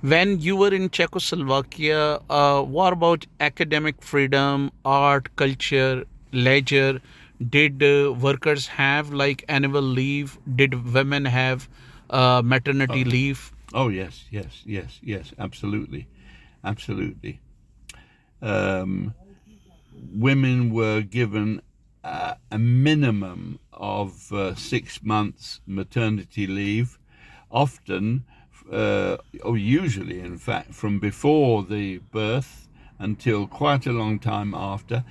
When you were in Czechoslovakia, what about academic freedom, art, culture, leisure? Did workers have like annual leave? Did women have maternity Oh, leave? oh yes, yes, yes, yes, absolutely, absolutely. Um, Women were given a minimum of 6 months maternity leave, often, or usually, in fact, from before the birth until quite a long time after.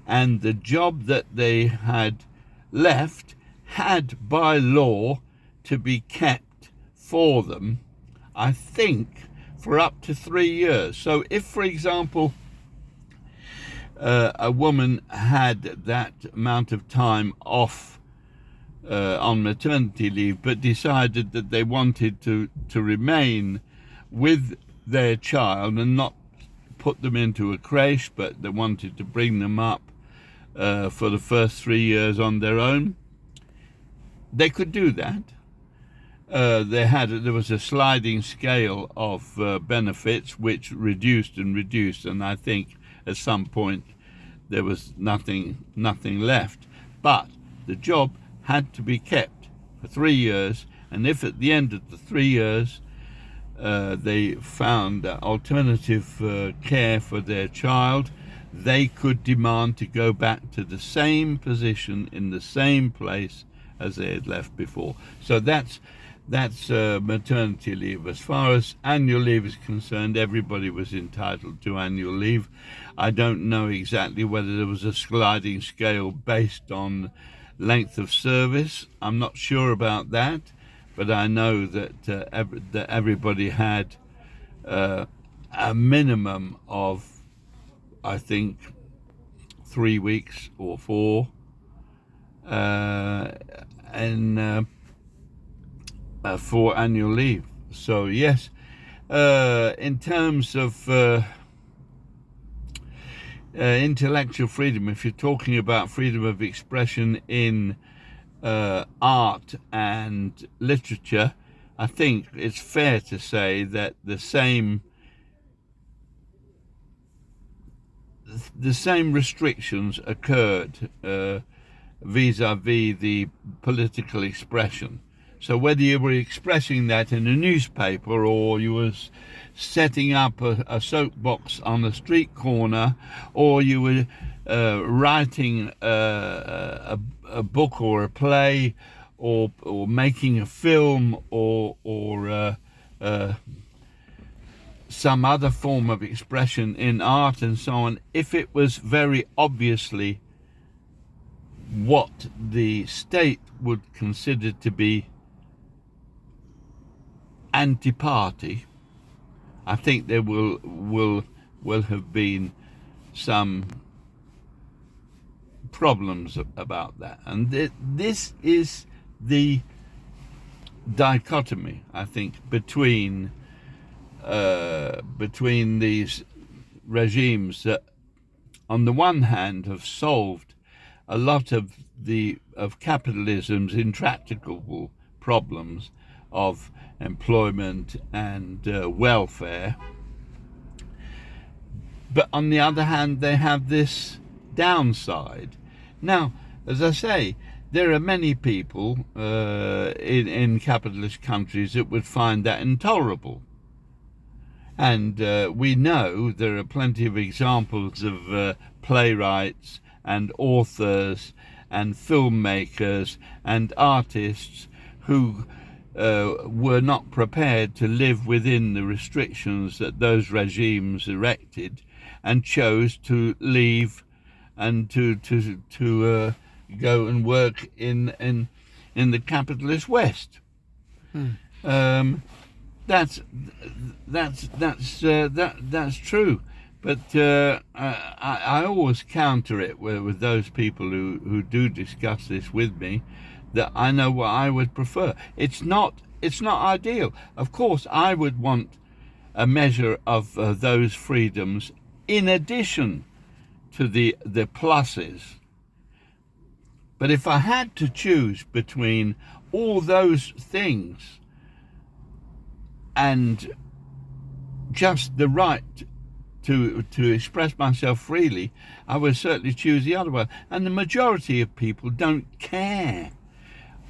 And the job that they had left had by law to be kept for them, I think, for up to 3 years. So, if, for example, a woman had that amount of time off on maternity leave, but decided that they wanted to remain with their child and not put them into a creche, but they wanted to bring them up for the first 3 years on their own, they could do that. There was a sliding scale of benefits which reduced and reduced, and I think at some point there was nothing left. But the job had to be kept for 3 years, and if at the end of the 3 years they found alternative care for their child, they could demand to go back to the same position in the same place as they had left before. So that's maternity leave. As far as annual leave is concerned, everybody was entitled to annual leave. I don't know exactly whether there was a sliding scale based on length of service. I'm not sure about that, but I know that everybody had a minimum of, I think, 3 weeks or four, uh, and for annual leave. So yes, in terms of intellectual freedom, if you're talking about freedom of expression in art and literature, I think it's fair to say that the same restrictions occurred vis-a-vis the political expression. So whether you were expressing that in a newspaper or you was setting up a soapbox on a street corner, or you were writing a book or a play, or making a film, or some other form of expression in art and so on, if it was very obviously what the state would consider to be anti-party, I think there will have been some problems about that. And this is the dichotomy, I think, between these regimes that, on the one hand, have solved a lot of capitalism's intractable problems of employment and welfare, but on the other hand, they have this downside. Now, as I say, there are many people in capitalist countries that would find that intolerable. And we know there are plenty of examples of playwrights and authors and filmmakers and artists who were not prepared to live within the restrictions that those regimes erected, and chose to leave and to go and work in the capitalist West. Hmm. Um, that's true, but I always counter it with those people who do discuss this with me, that I know what I would prefer. It's not ideal. Of course, I would want a measure of those freedoms in addition to the pluses. But if I had to choose between all those things and just the right to express myself freely, I would certainly choose the other one. And the majority of people don't care.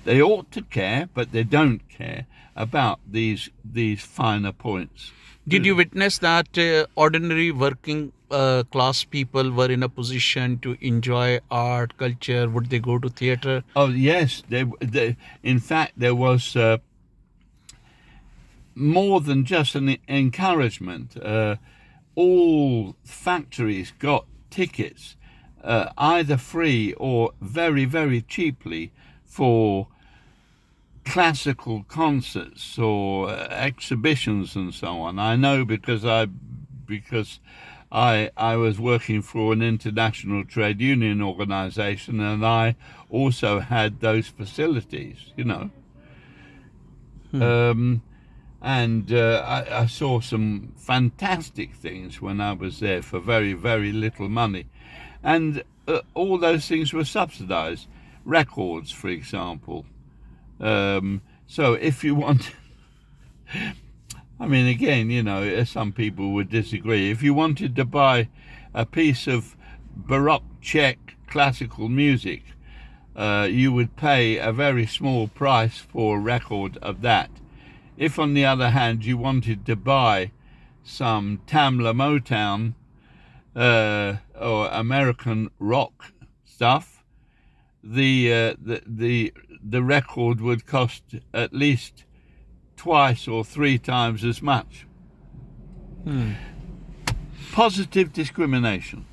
They ought to care, but they don't care about these finer points. Did you witness that ordinary working class people were in a position to enjoy art, culture? Would they go to theater? Oh yes, in fact there was more than just an encouragement. All factories got tickets, either free or very, very cheaply, for classical concerts or exhibitions and so on. I know because I was working for an international trade union organization, and I also had those facilities, you know. Hmm. And I saw some fantastic things when I was there for very, very little money. And all those things were subsidized. Records, for example. So if you want, I mean, again, you know, some people would disagree. If you wanted to buy a piece of Baroque Czech classical music, you would pay a very small price for a record of that. If, on the other hand, you wanted to buy some Tamla Motown or American rock stuff, the record would cost at least twice or three times as much. Hmm. Positive discrimination.